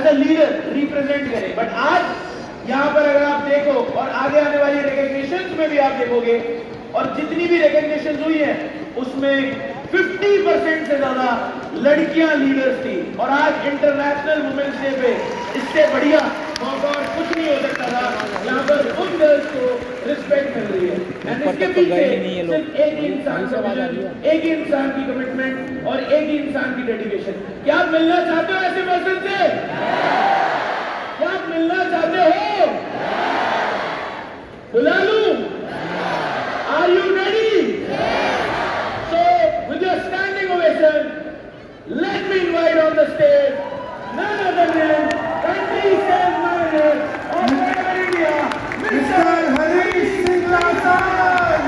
As a leader represent करे। But आज यहाँ पर अगर आप देखो और आगे आने वाली रिकॉग्निशन में भी आप देखोगे, और जितनी भी रिकॉग्निशन हुई है उसमें 50% से ज्यादा लड़कियां लीडर्स थी। और आज इंटरनेशनल वुमेन्स डे पे इससे बढ़िया मौका और कुछ नहीं हो सकता था। यहाँ पर उन गर्ल्स को रिस्पेक्ट मिल रही है। एंड इसके पीछे सिर्फ एक इंसान का विजन, एक इंसान की कमिटमेंट और एक इंसान की डेडिकेशन। क्या आप मिलना चाहते हो ऐसे पर्सन से? क्या आप मिलना चाहते हो? बुला लूं? Are you ready? So, with your standing ovation, let me invite on the stage none other than country sales manager of Forever India, Mr. Harish Singlasan.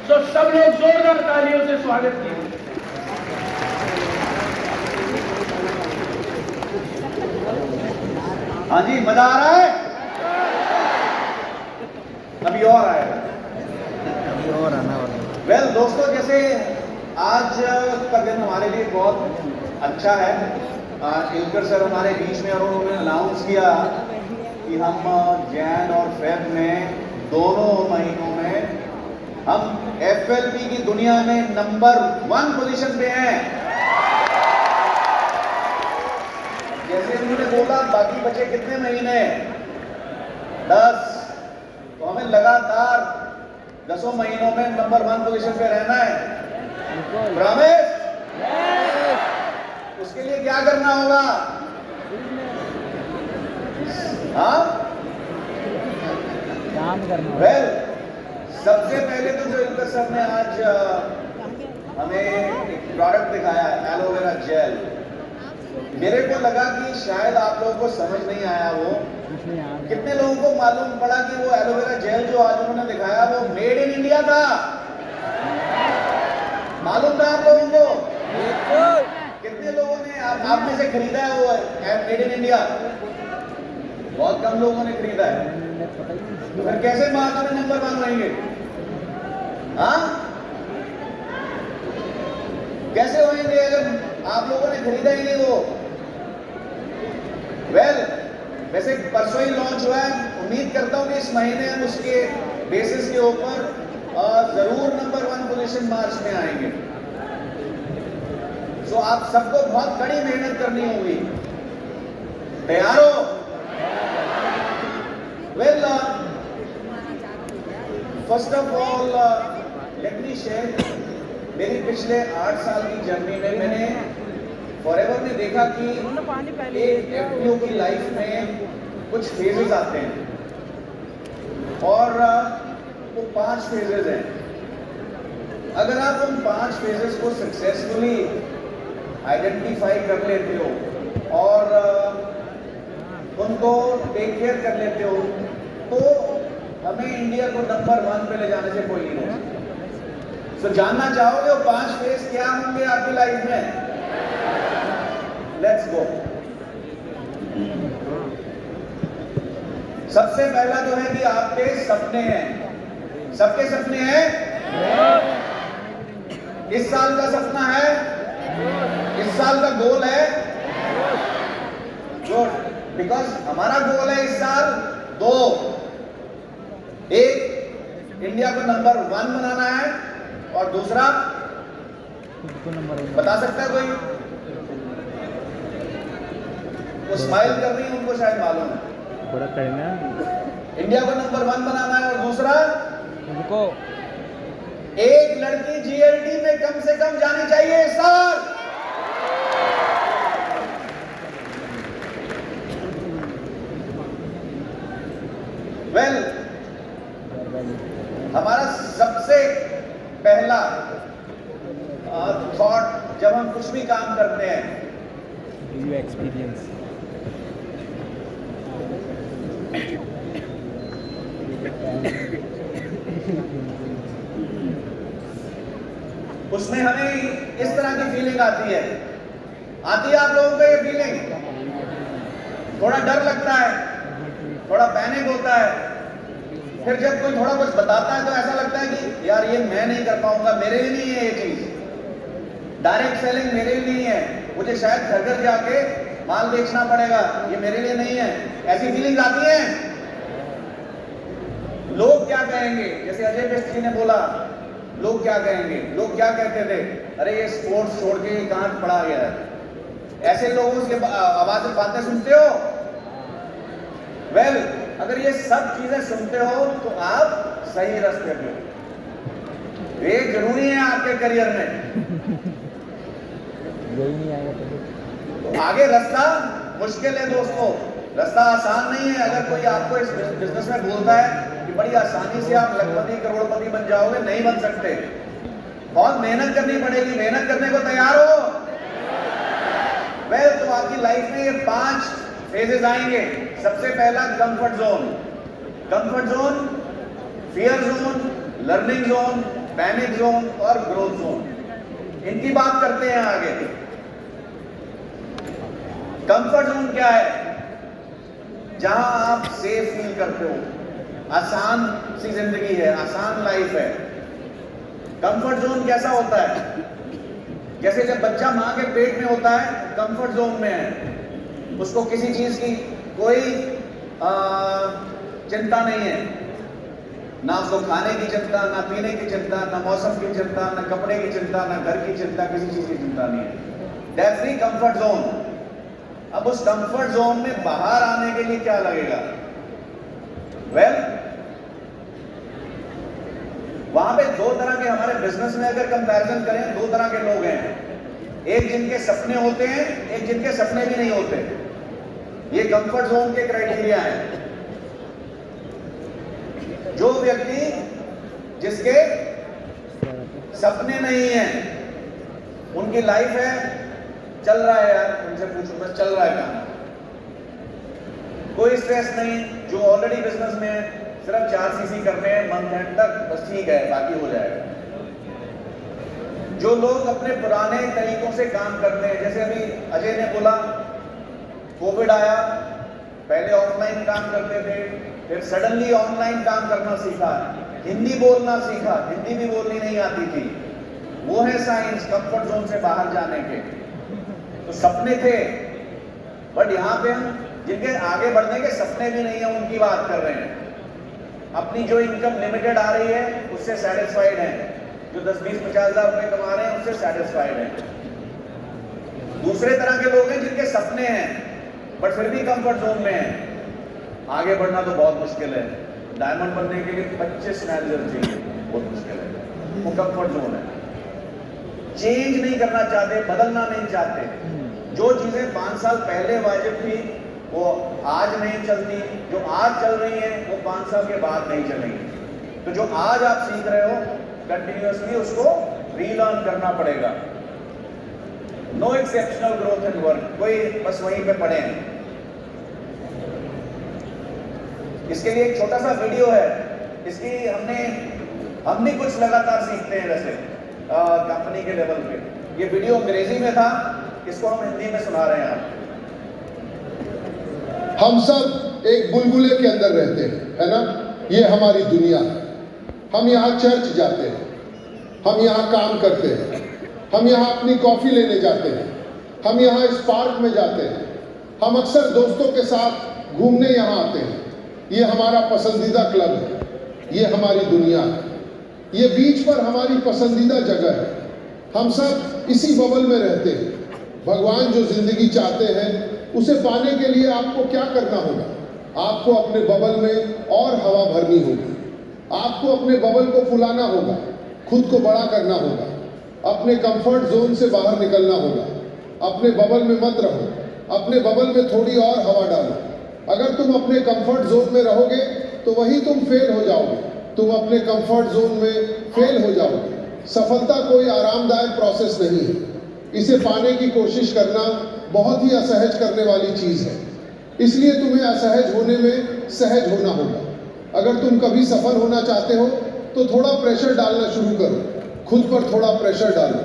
तो सब लोग जोरदार तालियों से स्वागत कीजिए। हाँ जी, मजा आ रहा है? अभी और आएगा। वेल दोस्तों, जैसे आज का दिन हमारे लिए बहुत अच्छा है। इलकर सर हमारे बीच में, और उन्होंने अनाउंस किया कि हम जैन और फेब में दोनों महीनों में हम एफएलपी की दुनिया में नंबर 1 पोजीशन पे हैं। जैसे उन्होंने बोला बाकी बचे कितने महीने, 10, तो हमें लगातार 10 महीनों में नंबर 1 पोजीशन पे रहना है। प्रॉमिस? उसके लिए क्या करना होगा? हाँ, काम करना। वेल सबसे पहले तो जो इनकर सर ने आज हमें एक प्रोडक्ट दिखाया है, एलोवेरा जेल। मेरे को लगा कि शायद आप लोगों को समझ नहीं आया वो। कितने लोगों को मालूम पड़ा कि वो एलोवेरा जेल जो आज उन्होंने दिखाया वो मेड इन इंडिया था? मालूम था आप लोगों को? कितने लोगों ने आप में से खरीदा है वो मेड इन इंडिया? बहुत कम लोगों ने खरीदा है। तो फिर कैसे मार्च में नंबर 1 रहेंगे? हाँ, कैसे होंगे अगर आप लोगों ने खरीदा ही नहीं वो? वेल वैसे परसों ही लॉन्च हुआ है। उम्मीद करता हूं कि इस महीने हम उसके बेसिस के ऊपर जरूर नंबर 1 पोजीशन मार्च में आएंगे। सो आप सबको बहुत कड़ी मेहनत करनी होगी। तैयार हो? Well first of all let me share, मेरी पिछले 8 साल की जर्नी में मैंने फॉरएवर में देखा कि एक एफपीओ की लाइफ में कुछ फेजेस आते हैं और वो 5 फेजेस हैं। अगर आप उन 5 फेजेस को सक्सेसफुली आइडेंटिफाई कर लेते हो और उनको टेक केयर कर लेते हो तो हमें इंडिया को नंबर 1 पे ले जाने से कोई नहीं रोक। सो जानना चाहोगे वो 5 फेज क्या होंगे आपकी लाइफ में? Let's go. सबसे पहला जो है कि आपके सपने हैं। सबके सपने हैं? इस साल का सपना है? इस साल का गोल है? गुड, बिकॉज हमारा गोल है इस साल 2। एक, इंडिया को नंबर 1 बनाना है, और दूसरा बता सकता है कोई? वो स्माइल कर रही है, उनको शायद मालूम है। बड़ा करना इंडिया को नंबर 1 बनाना है, और दूसरा उनको एक लड़की जीएलडी में कम से कम जानी चाहिए इस साल। वेल हमारा सबसे पहला थॉट जब हम कुछ भी काम करते हैं, एक्सपीरियंस उसमें हमें इस तरह की फीलिंग आती है आप लोगों को ये फीलिंग? थोड़ा डर लगता है, थोड़ा पैनिक होता है। फिर जब कोई थोड़ा कुछ बताता है तो ऐसा लगता है कि यार ये मैं नहीं कर पाऊंगा, मेरे लिए नहीं है ये चीज। डायरेक्ट सेलिंग मेरे लिए नहीं है, मुझे शायद घर घर जाके माल बेचना पड़ेगा, ये मेरे लिए नहीं है। ऐसी फीलिंग्स आती हैं। लोग क्या कहेंगे? जैसे अजय बेस्ट जी ने बोला, लोग क्या कहेंगे? लोग क्या कहते थे? अरे ये स्पोर्ट्स छोड़ के कहां पढ़ा गया है? ऐसे लोगों से आवाज बातें सुनते हो? वेल, अगर ये सब चीजें सुनते हो तो आप सही रास्ते पे हो। ये जरूरी है आपके करियर में। यही नहीं आएगा तो आगे रास्ता मुश्किल है दोस्तों, रास्ता आसान नहीं है। अगर कोई आपको इस बिजनेस में बोलता है कि बड़ी आसानी से आप लखपति करोड़पति बन जाओगे, नहीं बन सकते। बहुत मेहनत करनी पड़ेगी। मेहनत करने को तैयार हो? वेल, तो आपकी लाइफ में ये 5 फेजेस आएंगे। सबसे पहला comfort zone. Comfort zone, fear zone, learning zone, panic zone और ग्रोथ जोन। इनकी बात करते हैं आगे। कंफर्ट जोन क्या है? जहां आप सेफ फील करते हो, आसान सी जिंदगी है, आसान लाइफ है। कंफर्ट जोन कैसा होता है? जैसे जब बच्चा मां के पेट में होता है, कंफर्ट जोन में है, उसको किसी चीज की कोई चिंता नहीं है। ना उसको खाने की चिंता, ना पीने की चिंता, ना मौसम की चिंता, ना कपड़े की चिंता, ना घर की चिंता, किसी चीज की चिंता नहीं है। That's the comfort zone. अब उस कंफर्ट जोन में बाहर आने के लिए क्या लगेगा? वेल, वहां पे 2 तरह के, हमारे बिजनेस में अगर कंपैरिजन करें, 2 तरह के लोग हैं। एक जिनके सपने होते हैं, एक जिनके सपने भी नहीं होते। ये कंफर्ट जोन के क्राइटेरिया हैं। जो व्यक्ति जिसके सपने नहीं हैं, उनकी लाइफ है चल रहा है, यार उनसे पूछो, बस चल रहा है काम, कोई स्ट्रेस नहीं। जो ऑलरेडी बिजनेस में है, सिर्फ 4 सीसी करने हैं मंथ एंड तक, बस ठीक है, बाकी हो जाएगा। जो लोग अपने पुराने तरीकों से काम करते हैं, जैसे अभी अजय ने बोला, कोविड आया, पहले ऑफलाइन काम करते थे, फिर सडनली ऑनलाइन काम करना सीखा, हिंदी बोलना सीखा, हिंदी भी बोलनी नहीं आती थी। वो है साइंस कंफर्ट जोन से बाहर जाने के। तो सपने थे, बट यहां पे हम जिनके आगे बढ़ने के सपने भी नहीं है, उनकी बात कर रहे हैं। अपनी जो इनकम लिमिटेड आ रही है, उससे सेटिस्फाइड है। जो 10, 20, 50 हजार रुपए कमा रहे हैं, उससे सेटिस्फाइड है। दूसरे तरह के लोग हैं जिनके सपने हैं, बट फिर भी कंफर्ट जोन में है। आगे बढ़ना तो बहुत मुश्किल है। डायमंड बनने के लिए 25 मैनेजर चाहिए, बहुत मुश्किल है। वो कंफर्ट जोन है। चेंज नहीं करना चाहते, बदलना नहीं चाहते। जो चीजें 5 साल पहले वाजिब थी, वो आज नहीं चलती। जो आज चल रही है, वो 5 साल के बाद नहीं चलेंगी। तो जो आज आप सीख रहे हो, कंटिन्यूअसली उसको रीलर्न करना पड़ेगा। No exceptional growth in work, कोई बस वहीं पे पड़े हैं। इसके लिए एक छोटा सा वीडियो है, इसकी हम भी कुछ लगातार सीखते हैं वैसे कंपनी के लेवल पे। ये वीडियो अंग्रेजी में था, इसको हम हिंदी में सुना रहे हैं आप। हम सब एक बुलबुले के अंदर रहते हैं, है ना? ये हमारी दुनिया है। हम यहाँ चर्च जाते हैं, हम यहाँ काम करते हैं, हम यहाँ अपनी कॉफी लेने जाते हैं, हम यहाँ इस पार्क में जाते हैं, हम अक्सर दोस्तों के साथ घूमने यहाँ आते हैं। ये हमारा पसंदीदा क्लब है, ये हमारी दुनिया है, ये बीच पर हमारी पसंदीदा जगह है। हम सब इसी बबल में रहते हैं। भगवान जो जिंदगी चाहते हैं, उसे पाने के लिए आपको क्या करना होगा? आपको अपने बबल में और हवा भरनी होगी, आपको अपने बबल को फुलाना होगा, खुद को बड़ा करना होगा, अपने कंफर्ट जोन से बाहर निकलना होगा। अपने बबल में मत रहो, अपने बबल में थोड़ी और हवा डालो। अगर तुम अपने कंफर्ट जोन में रहोगे तो वही तुम फेल हो जाओगे। तुम अपने कंफर्ट जोन में फेल हो जाओगे। सफलता कोई आरामदायक प्रोसेस नहीं है। इसे पाने की कोशिश करना बहुत ही असहज करने वाली चीज़ है। इसलिए तुम्हें असहज होने में सहज होना होगा। अगर तुम कभी सफल होना चाहते हो तो थोड़ा प्रेशर डालना शुरू करो, खुद पर थोड़ा प्रेशर डालो,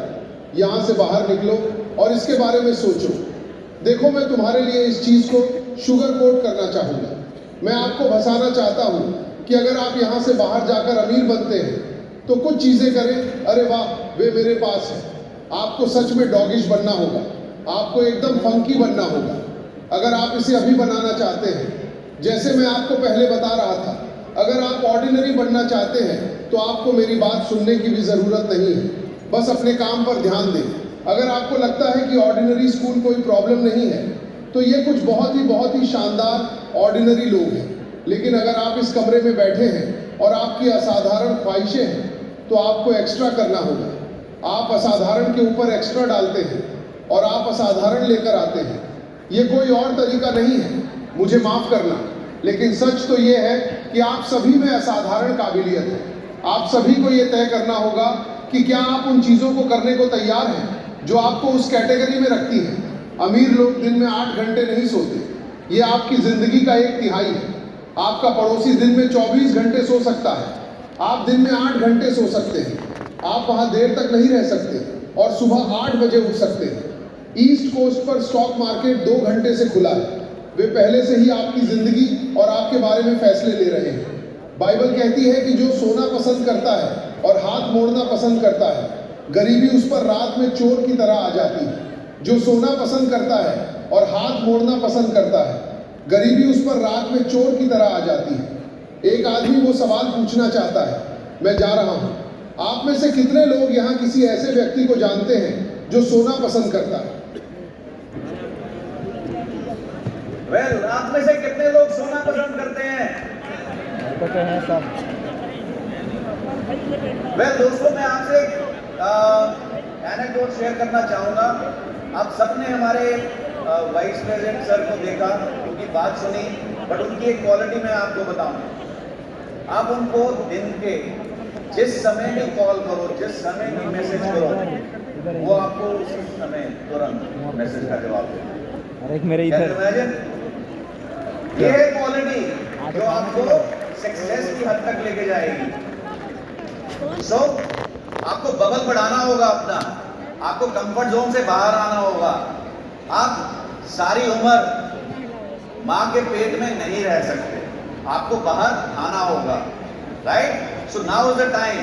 यहाँ से बाहर निकलो और इसके बारे में सोचो। देखो, मैं तुम्हारे लिए इस चीज़ को शुगर कोट करना चाहूँगा। मैं आपको फंसाना चाहता हूँ कि अगर आप यहाँ से बाहर जाकर अमीर बनते हैं तो कुछ चीज़ें करें, अरे वाह वे मेरे पास है। आपको सच में डॉगिश बनना होगा, आपको एकदम फंकी बनना होगा। अगर आप इसे अभी बनाना चाहते हैं, जैसे मैं आपको पहले बता रहा था, अगर आप ऑर्डिनरी बनना चाहते हैं तो आपको मेरी बात सुनने की भी ज़रूरत नहीं है, बस अपने काम पर ध्यान दें। अगर आपको लगता है कि ऑर्डिनरी स्कूल कोई प्रॉब्लम नहीं है तो ये कुछ बहुत ही शानदार ऑर्डिनरी लोग हैं। लेकिन अगर आप इस कमरे में बैठे हैं और आपकी असाधारण ख्वाहिशें हैं तो आपको एक्स्ट्रा करना होगा। आप असाधारण के ऊपर एक्स्ट्रा डालते हैं और आप असाधारण लेकर आते हैं। ये कोई और तरीका नहीं है, मुझे माफ़ करना, लेकिन सच तो ये है कि आप सभी में असाधारण काबिलियत है। आप सभी को ये तय करना होगा कि क्या आप उन चीज़ों को करने को तैयार हैं जो आपको उस कैटेगरी में रखती हैं। अमीर लोग दिन में 8 घंटे नहीं सोते, ये आपकी ज़िंदगी का 1/3 है। आपका पड़ोसी दिन में 24 घंटे सो सकता है, आप दिन में 8 घंटे सो सकते हैं। आप वहाँ देर तक नहीं रह सकते और सुबह 8 बजे उठ सकते हैं। ईस्ट कोस्ट पर स्टॉक मार्केट 2 घंटे से खुला है। वे पहले से ही आपकी ज़िंदगी और आपके बारे में फैसले ले रहे हैं। बाइबल कहती है कि जो सोना पसंद करता है और हाथ मोड़ना पसंद करता है, गरीबी उस पर रात में चोर की तरह आ जाती है। जो सोना पसंद करता है और हाथ मोड़ना पसंद करता है, गरीबी उस पर रात में चोर की तरह आ जाती है। एक आदमी वो सवाल पूछना चाहता है, मैं जा रहा हूँ, आप में से कितने लोग यहाँ किसी ऐसे व्यक्ति को जानते हैं जो सोना पसंद करता है? वेल, आप में से कितने लोग सोना पसंद करते हैं? तो है सब। वेल दोस्तों, मैं आपसे एनेक्डोट शेयर करना चाहूँगा। आप सबने हमारे वाइस प्रेसिडेंट सर को देखा, उनकी बात सुनी, बट उनकी एक क्वालिटी मैं आपको बताऊँ। आप उनको दिन के जिस समय भी कॉल करो, जिस समय भी मैसेज करो, वो आपको उसी समय तुरंत मैसेज का जवाब देते। और एक मेरे इधर ये है क्वालिटी जो आपको सक्सेस की हद तक लेके जाएगी। सो आपको बबल बढ़ाना होगा अपना, आपको कंफर्ट जोन से बाहर आना होगा। आप सारी उम्र माँ के पेट में नहीं रह सकते, आपको बाहर आना होगा, right? So now is the time.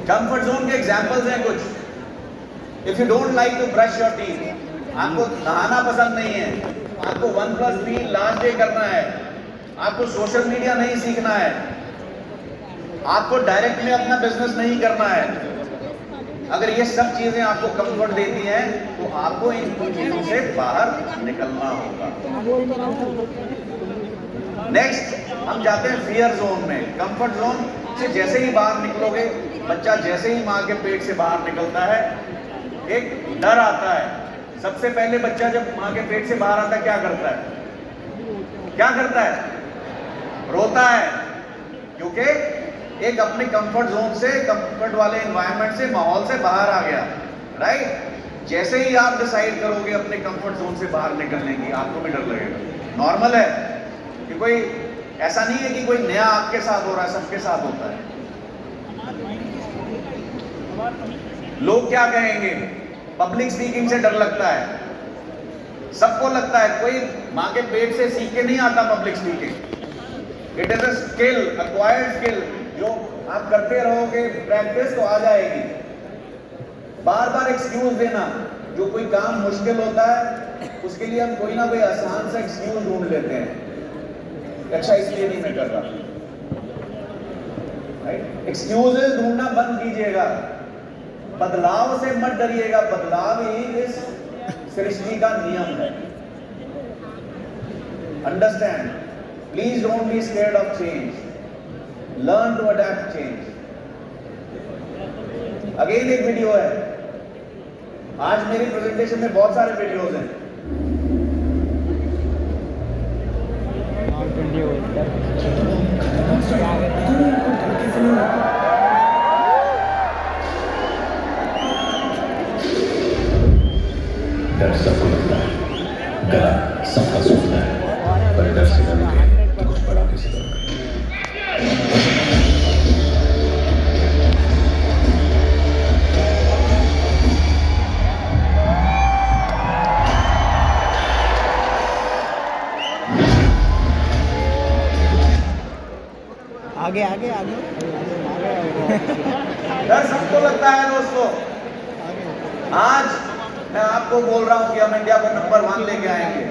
Comfort zone के एग्जांपल्स हैं कुछ। If you don't like to brush your teeth, आपको नहाना पसंद नहीं है, आपको 1+3 लास्ट डे करना है, आपको सोशल मीडिया नहीं सीखना है, आपको डायरेक्ट में अपना बिजनेस नहीं करना है, अगर ये सब चीजें आपको कंफर्ट देती हैं तो आपको इन चीजों से बाहर निकलना होगा। नेक्स्ट हम जाते हैं फियर जोन में। कंफर्ट जोन से जैसे ही बाहर निकलोगे, बच्चा जैसे ही माँ के पेट से बाहर निकलता है, एक डर आता है। सबसे पहले बच्चा जब माँ के पेट से बाहर आता है क्या करता है? क्या करता है? रोता है, क्योंकि एक अपने कंफर्ट जोन से, कंफर्ट वाले एनवायरनमेंट से, माहौल से बाहर आ गया, राइट? जैसे ही आप डिसाइड करोगे अपने कंफर्ट जोन से बाहर निकलने की, आपको भी डर लगेगा। नॉर्मल है कि कोई ऐसा नहीं है कि कोई नया आपके साथ हो रहा है, सबके साथ होता है। लोग क्या कहेंगे? पब्लिक स्पीकिंग से डर लगता है, सबको लगता है। कोई माँ के पेट से सीख के नहीं आता public speaking. It is a skill, acquired skill, जो आप करते रहोगे प्रैक्टिस तो आ जाएगी। बार बार एक्सक्यूज देना, जो कोई काम मुश्किल होता है उसके लिए हम कोई ना कोई आसान सा एक्सक्यूज ढूंढ लेते हैं। अच्छा इसलिए नहीं मैं कर रहा, राइट? एक्सक्यूजेस ढूंढना बंद कीजिएगा। बदलाव से मत डरिएगा, बदलाव ही इस सृष्टि का नियम है। Understand? Please don't be scared of change, learn to adapt change. Again एक वीडियो है, आज मेरी प्रेजेंटेशन में बहुत सारे वीडियोज हैं। डर सबको लगता है, गला सबका सूखता है, पर डर से डरोगे तो कुछ बड़ा कैसे करोगे? डर सबको लगता है दोस्तों। आज मैं आपको बोल रहा हूं कि हम इंडिया को नंबर 1 लेके आएंगे,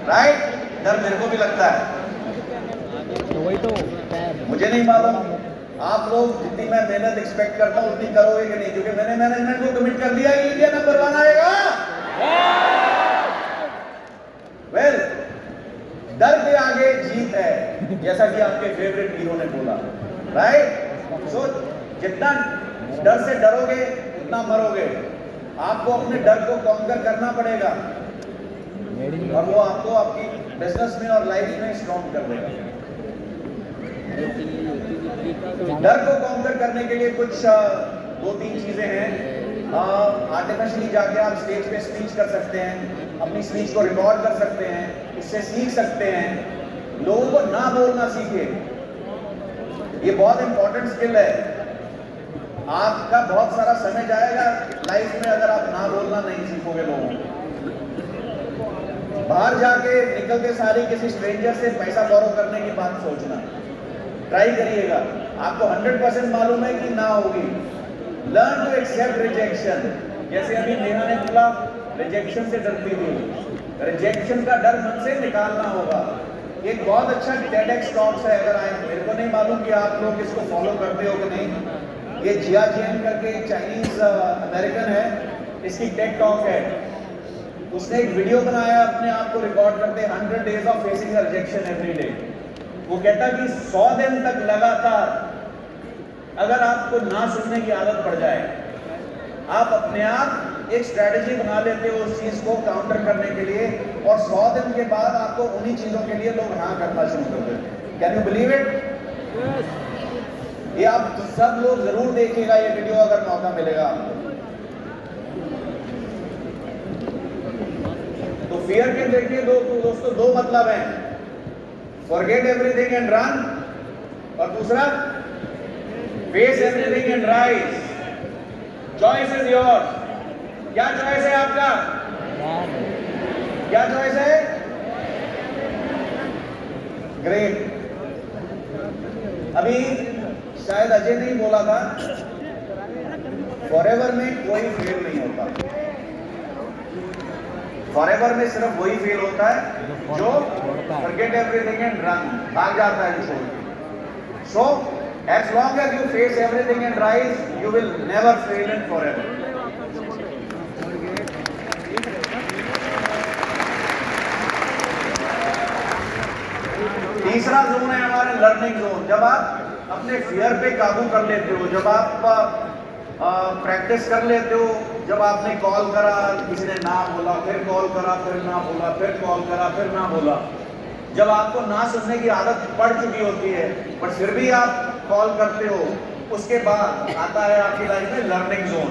राइट? डर मेरे को भी लगता है। वही तो मुझे नहीं मालूम आप लोग जितनी मैं मेहनत एक्सपेक्ट करता हूं उतनी करोगे कि नहीं, क्योंकि मैंने मैनेजमेंट को कमिट कर दिया कि इंडिया नंबर 1 आएगा। वेल, डर के आगे जीत है, जैसा कि आपके फेवरेट हीरो ने बोला, राइट? सो जितना डर से डरोगे उतना मरोगे। आपको अपने डर को कॉन्कर करना पड़ेगा और वो आपको आपकी बिजनेस में और लाइफ में स्ट्रॉन्ग कर देगा। डर को कॉन्कर करने के लिए कुछ 2-3 चीजें हैं। आर्टिफिशियली जाके आप स्टेज पे स्पीच कर सकते हैं, अपनी स्पीच को रिकॉर्ड कर सकते हैं, इससे सीख सकते हैं। लोगों को ना बोलना सीखे, ये बहुत इंपॉर्टेंट स्किल है। आपका बहुत सारा समय जाएगा लाइफ में अगर आप ना बोलना नहीं सीखोगे। लोगों को बाहर जाके निकलते सारी किसी स्ट्रेंजर से पैसा बोरो करने की बात सोचना ट्राई करिएगा, आपको 100% मालूम है कि ना होगी। Learn to accept rejection. जैसे अभी नेहा ने बोला रिजेक्शन से डरती थी, रिजेक्शन का डर मन से निकालना होगा। एक बहुत अच्छा TEDx टॉक्स है, अगर आए मेरे को नहीं मालूम कि आप लोग इसको फॉलो करते हो कि नहीं। ये जिया जेन करके एक चाइनीज अमेरिकन है, इसकी टेड टॉक है। उसने एक वीडियो बनाया अपने आप को रिकॉर्ड करते 100 days of facing rejection every day. वो कहता कि 100 दिन तक लगातार अगर आपको ना सुनने की आदत पड़ जाए, आप अपने आप एक स्ट्रेटजी बना लेते हो उस चीज को काउंटर करने के लिए, और 100 दिन के बाद आपको उन्हीं चीजों के लिए लोग हाँ करना शुरू कर देते। Can you believe it? ये आप सब लोग जरूर देखिएगा ये वीडियो अगर मौका मिलेगा आपको। तो फियर के देखिए दोस्तों 2 मतलब हैं, फॉरगेट एवरीथिंग एंड रन, और दूसरा face everything and rise. Choice is yours. क्या चॉइस है आपका? क्या चॉइस है? ग्रेट। अभी शायद अजय नहीं बोला था, फॉरएवर में कोई फेल नहीं होता। फॉरएवर में सिर्फ वही फेल होता है जो फॉरगेट एवरीथिंग एंड रन, भाग जाता है छोड़ के। So as long as you face everything and rise, you will never fail in forever. तीसरा जोन है हमारा लर्निंग जोन। जब आप अपने फियर पे काबू कर लेते हो, जब आप प्रैक्टिस कर लेते हो, जब आपने कॉल करा किसी ने ना बोला, फिर कॉल करा फिर ना बोला, फिर कॉल करा फिर ना बोला, जब आपको ना सुनने की आदत पड़ चुकी होती है पर फिर भी आप कॉल करते हो, उसके बाद आता है आपकी लाइफ में लर्निंग जोन।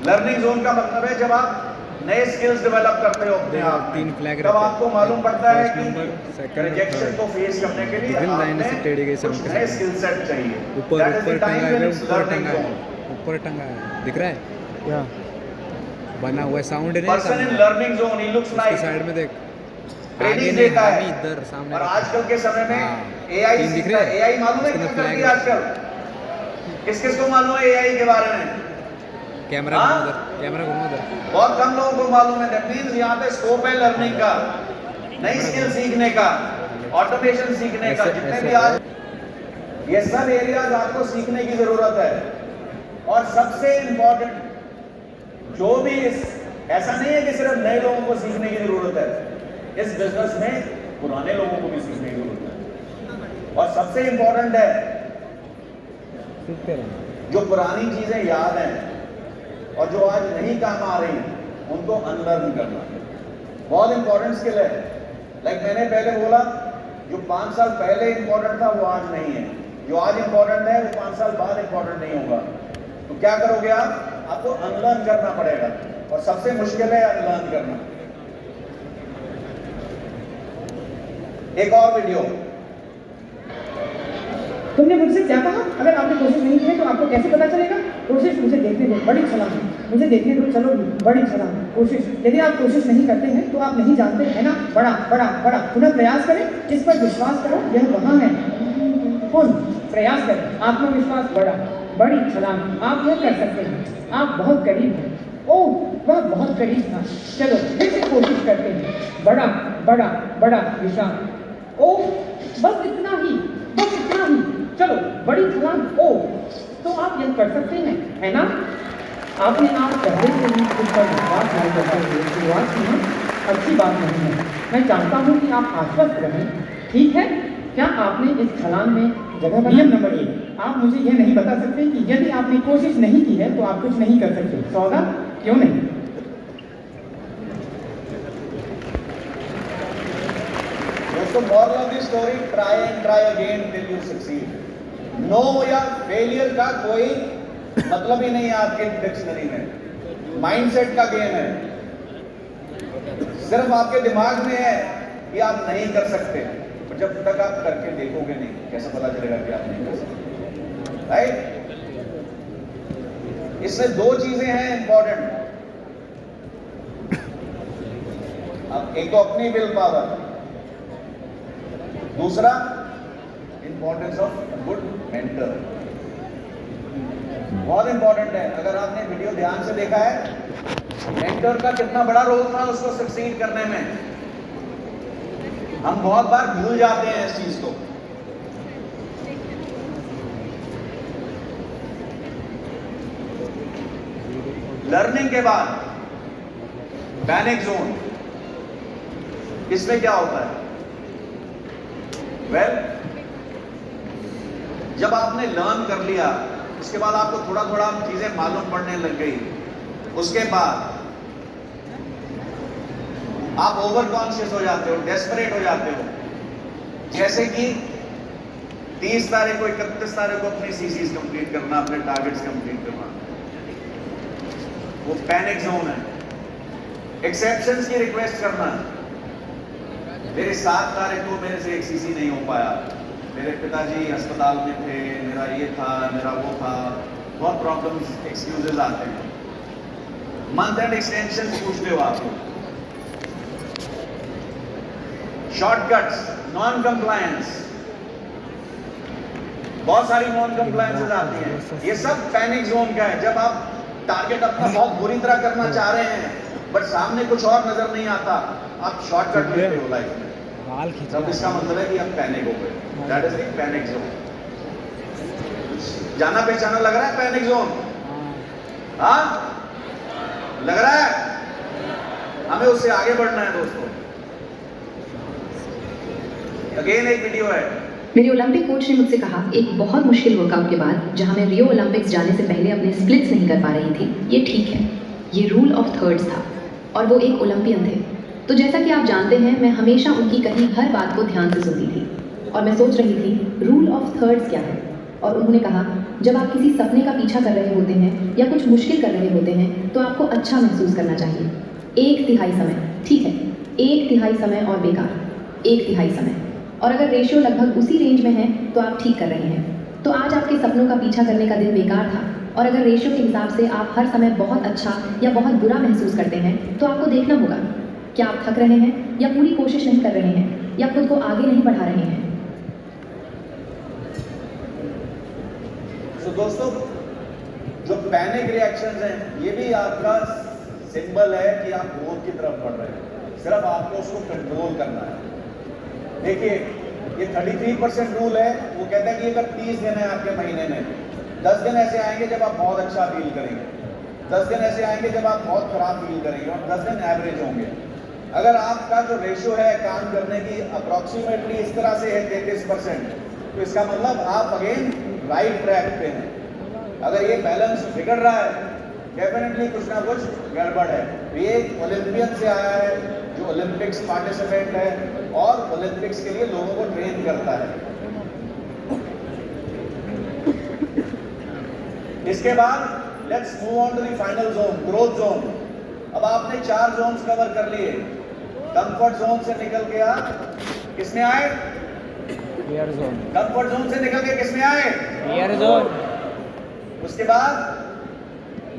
लर्निंग जोन का मतलब है जब आप नए स्किल्स डेवलप करते हो अपने आप में, तब आपको मालूम पड़ता है कि रिजेक्शन को फेस करने के लिए कुछ नए स्किल सेट चाहिए। ऊपर टंगा है, ऊपर टंगा है, दिख रहा है क्या बना हुआ है? साउंड नहीं, person in learning zone, he looks like side में देख, ट्रेनिंग देता है इधर सामने। और आजकल के समय में एआई दिख रहा है। एआई मालूम है क्या करती है आजकल? किस किस को मालूम है एआई के बारे में? कैमरा घुमा उधर, कैमरा घुमा उधर। बहुत कम लोगों को मालूम है। दैट मींस यहाँ पे स्कोप है लर्निंग का, नई स्किल सीखने का, ऑटोमेशन सीखने का। जितने भी आज ये सब एरियाज आपको सीखने की जरूरत है। और सबसे इंपॉर्टेंट जो भी ऐसा नहीं है कि सिर्फ नए लोगों को सीखने की जरूरत है, इस बिजनेस में पुराने लोगों को भी सीखने की जरूरत है। और सबसे इंपॉर्टेंट है जो पुरानी चीजें याद हैं और जो आज नहीं काम आ रही उनको अनलर्न करना बहुत इंपॉर्टेंट स्किल है। लाइक मैंने पहले बोला, जो 5 साल पहले इंपॉर्टेंट था वो आज नहीं है, जो आज इंपॉर्टेंट है वो 5 साल बाद इंपॉर्टेंट नहीं होगा। तो क्या करोगे आप? आपको अनलर्न करना पड़ेगा, और सबसे मुश्किल है अनलर्न करना। एक और वीडियो। तुमने मुझसे क्या कहा? अगर आपने कोशिश नहीं की है तो आपको कैसे पता चलेगा? कोशिश मुझे देखने दो, बड़ी सलाह है। मुझे देखने दो, चलो बड़ी सलाह है। कोशिश, यदि आप कोशिश नहीं करते हैं तो आप नहीं जानते, है ना? बड़ा बड़ा बड़ा पुनः प्रयास करें, जिस पर विश्वास करो यह वहाँ है। कौन? प्रयास करें, आत्मविश्वास बढ़ा, बड़ी छलांग, आप यह कर सकते हैं, आप बहुत करीब हैं। ओह वह बहुत करीब था, चलो फिर से कोशिश करते हैं, बड़ा बड़ा बड़ा विशाल, ओह बस इतना ही, बस इतना ही, चलो बड़ी छलांग, ओह तो आप यह कर सकते हैं, है ना? आपने आप पहले से ही खुद पर विश्वास नहीं करते हुए शुरुआत की है, अच्छी बात नहीं है। मैं चाहता हूँ कि आप आश्वस्त रहें, ठीक है? क्या आपने इस छलांग में जगह बनाई? नियम नंबर 1, आप मुझे यह नहीं बता सकते कि यदि आपने कोशिश नहीं की है तो आप कुछ नहीं कर सकते। सौदा क्यों नहीं? दोस्तों, moral of the story, try and try again till you succeed. No या फेलियर का कोई मतलब ही नहीं है आपके डिक्शनरी में। माइंडसेट का गेम है, सिर्फ आपके दिमाग में है कि आप नहीं कर सकते, और जब तक आप करके देखोगे नहीं कैसे पता चलेगा कि आप नहीं कर सकते, राइट? इसमें दो चीजें हैं इंपॉर्टेंट। अब एक तो अपनी विल पावर, दूसरा इंपॉर्टेंस ऑफ गुड मेंटर। बहुत इंपॉर्टेंट है। अगर आपने वीडियो ध्यान से देखा है, मेंटर का कितना बड़ा रोल था उसको सक्सीड करने में। हम बहुत बार भूल जाते हैं इस चीज को। लर्निंग के बाद पैनिक जोन, इसमें क्या होता है? वेल, जब आपने लर्न कर लिया, उसके बाद आपको थोड़ा थोड़ा चीजें मालूम पड़ने लग गई, उसके बाद आप ओवर कॉन्शियस हो जाते हो, डेस्परेट हो जाते हो। जैसे कि 30 तारीख को 31 तारीख को अपनी सीसीज कंप्लीट करना, अपने टारगेट्स कंप्लीट करना, वो पैनिक जोन है। एक्सेप्शंस की रिक्वेस्ट करना, मेरे 7 तारीख को मेरे से एक सीसी नहीं हो पाया, मेरे पिताजी अस्पताल में थे, मेरा ये था, मेरा वो था, बहुत प्रॉब्लम्स, एक्सक्यूजेस आते हैं। मंथ एंड एक्सटेंशन पूछते हो आप लोग, शॉर्टकट्स, नॉन कंप्लायंस, बहुत सारी नॉन कंप्लायंसेस आती हैं। ये सब पैनिक जोन का है। जब आप टारगेट अपना बहुत बुरी तरह करना चाह रहे हैं बट सामने कुछ और नजर नहीं आता, आप शॉर्टकट लेते हो लाइफ में, तब इसका मतलब है कि आप पैनिक हो गए। That is the panic zone. जाना पहचाना लग रहा है पैनिक जोन? हाँ, लग रहा है? हमें उससे आगे बढ़ना है दोस्तों। अगेन एक वीडियो है। मेरे ओलंपिक कोच ने मुझसे कहा, एक बहुत मुश्किल वर्कआउट के बाद जहां मैं रियो ओलंपिक्स जाने से पहले अपने स्प्लिट्स नहीं कर पा रही थी, ये ठीक है, ये रूल ऑफ थर्ड्स था और वो एक ओलंपियन थे। तो जैसा कि आप जानते हैं, मैं हमेशा उनकी कही हर बात को ध्यान से सुनती थी और मैं सोच रही थी रूल ऑफ थर्ड्स क्या है। और उन्होंने कहा, जब आप किसी सपने का पीछा कर रहे होते हैं या कुछ मुश्किल कर रहे होते हैं तो आपको अच्छा महसूस करना चाहिए। 1/3 समय, ठीक है, 1/3 समय और बेकार, 1/3 समय, और अगर रेशियो लगभग उसी रेंज में है तो आप ठीक कर रहे हैं। तो आज आपके सपनों का पीछा करने का दिन बेकार था, और अगर रेशियो के हिसाब से आप हर समय बहुत अच्छा या बहुत बुरा महसूस करते हैं तो आपको देखना होगा, क्या आप थक रहे हैं या पूरी कोशिश नहीं कर रहे हैं या खुद को आगे नहीं बढ़ा रहे हैं। तो दोस्तों, जो पैनिक रिएक्शंस हैं, ये भी आपका सिंबल है कि आप ग्रोथ की तरफ बढ़ रहे हैं। सिर्फ आपको उसको कंट्रोल करना है। देखिए, ये 33% रूल है। वो कहता है कि अगर 30 दिन है आपके महीने में, 10 दिन ऐसे आएंगे जब आप बहुत अच्छा फील करेंगे, 10 दिन ऐसे आएंगे जब आप बहुत खराब फील करेंगे, और 10 दिन एवरेज होंगे। अगर आपका जो रेशियो है काम करने की अप्रॉक्सीमेटली इस तरह से है 33%, तो इसका मतलब आप अगेन राइट ट्रैक पे हैं। अगर ये बैलेंस बिगड़ रहा है, डेफिनेटली कुछ ना कुछ गड़बड़ है। ये ओलंपियन से आया है जो ओलंपिक्स पार्टिसिपेंट है और ओलंपिक्स के लिए लोगों को ट्रेन करता है। इसके बाद let's move on to the final zone, growth zone. अब आपने 4 जोन्स कवर कर लिए। कंफर्ट जोन से निकल गया, किसमें आए? Fear zone. कंफर्ट जोन से निकल के किसमें आए? Fear zone. उसके बाद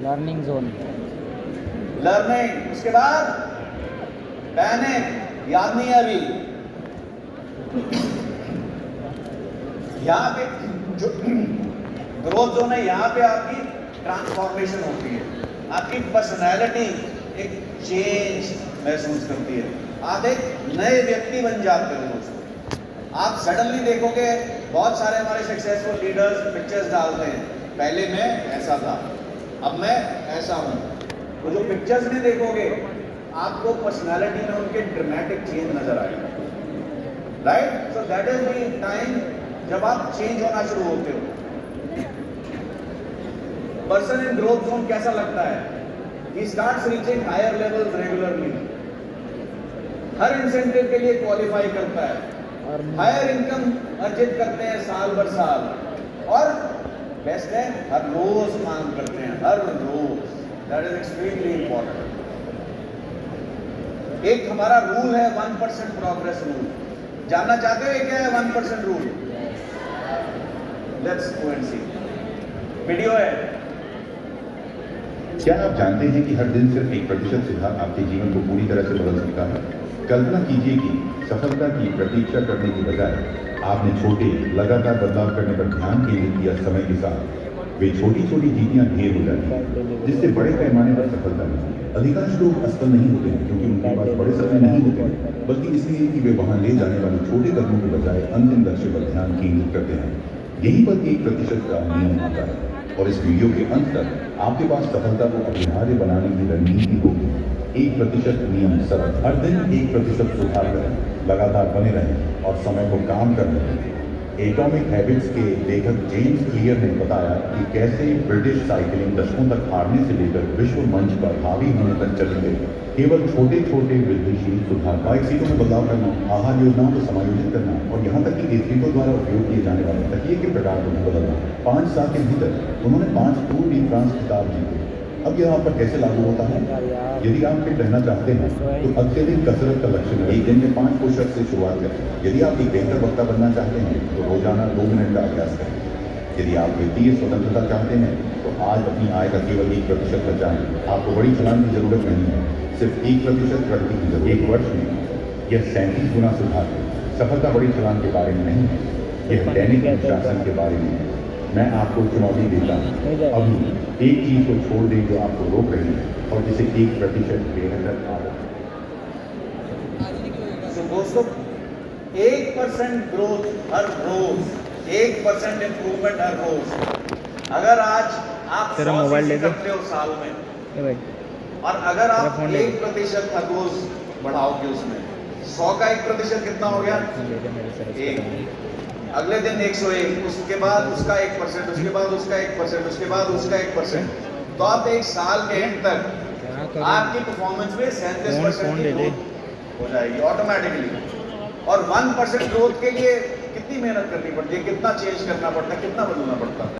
लर्निंग जोन। लर्निंग। उसके बाद पैनिक, याद नहीं है अभी। यहाँ पे जो ग्रोथ जोन है, यहाँ पे आपकी ट्रांसफॉर्मेशन होती है, आपकी पर्सनैलिटी एक चेंज महसूस करती है, आप एक नए व्यक्ति बन जाते हो दोस्तों। आप सडनली देखोगे बहुत सारे हमारे सक्सेसफुल लीडर्स पिक्चर्स डालते हैं, पहले मैं ऐसा था, अब मैं ऐसा हूँ। वो जो पिक्चर्स में देखोगे आपको पर्सनालिटी में उनके ड्रामेटिक चेंज नजर आएगा, right. So that is the time जब आप चेंज होना शुरू होते हो। पर्सन इन ग्रोथ जोन कैसा लगता है? He starts reaching higher levels regularly. Her incentive के लिए क्वालिफाई करता है, हायर इनकम अर्जित करते हैं साल भर साल, और बेस्ट है हर रोज मांग करते हैं, हर रोज। That is extremely important. एक हमारा रूल है 1% प्रोग्रेस रूल। जानना चाहते हो क्या है 1% rule? Let's go and see. Video है। क्या आप जानते हैं कि हर दिन सिर्फ 1% सुधार आपके जीवन को पूरी तरह से बदल सकता है? कल्पना कीजिए कि सफलता की प्रतीक्षा करने की बजाय आपने छोटे लगातार बदलाव करने पर ध्यान केंद्रित किया। समय के साथ वे छोटी छोटी जीतियां ढेर हो जाती हैं, जिससे बड़े पैमाने पर सफलता मिलती है। अधिकांश लोग असफल नहीं होते हैं क्योंकि उनके पास बड़े सपने नहीं होते, बल्कि इसलिए कि वे वहां ले जाने वाले छोटे कदमों के बजाय अंतिम लक्ष्य पर ध्यान केंद्रित करते हैं। यहीं पर 1% का नियम आता है, और इस वीडियो के अंत तक आपके पास सफलता को अपरिहार्य बनाने की रणनीति होगी। 1% नियम सरल। हर दिन 1% सुधार करें, लगातार बने रहें और समय को काम करने दें। एटॉमिक हैबिट्स के लेखक जेम्स क्लियर ने बताया कि कैसे ब्रिटिश साइकिलिंग दशकों तक हारने से लेकर विश्व मंच पर हावी होने तक चली गई। केवल छोटे छोटे वृद्धिशील सुधार, बाइक सीटों में बदलाव करना, आहार योजनाओं को समायोजित करना और यहाँ तक कि एथलीटों द्वारा उपयोग किए जाने वाले तकिए के प्रकार को भी बदलना। 5 साल के भीतर उन्होंने 5 टूर डी फ्रांस खिताब जीते। अब यह आप पर कैसे लागू होता है? यदि आप फिट रहना चाहते हैं तो अत्यधिक कसरत का लक्ष्य है। एक दिन में 5 पुशअप से शुरुआत करें। यदि आप एक बेहतर वक्ता बनना चाहते हैं तो रोजाना 2 मिनट का अभ्यास करें। यदि आप वित्तीय स्वतंत्रता चाहते हैं तो आज अपनी आय का केवल 1% बचाएं। आपको बड़ी छलांग की जरूरत नहीं है, सिर्फ 1% प्रगति की जरूरत। 1 वर्ष में यह 37 गुना सुधार है। सफलता बड़ी छलांग के बारे में नहीं है, यह दैनिक अनुशासन के बारे में है। मैं आपको चुनौती देता हूँ, अभी एक चीज को छोड़ दें जो आपको रोक रही है और जिसे 1% बेहतर आदत। तो दोस्तों 1% ग्रोथ हर रोज, 1% इम्प्रूवमेंट हर रोज। अगर आज आप तेरा 100 मोबाइल ले दे। करते हो साल में, ए भाई, और अगर तेरा आप फोन ले 1% हर रोज बढ़ाओगे उसमें 100 का 1% कितना हो गया? ले जा मेरे से एक। इसका। अगले दिन 101, उसके बाद उसका 1%, उसके बाद उसका 1%, उसके बाद उसका 1%। तो आप एक साल के एंड तक क्या करूं? आपकी परफॉर्मेंस में 37% फोन की ले ले। ग्रोथ हो जाएगी ऑटोमेटिकली। और 1% ग्रोथ के लिए कितनी मेहनत करनी पड़ती है, कितना चेंज करना पड़ता है, कितना बदलना पड़ता है?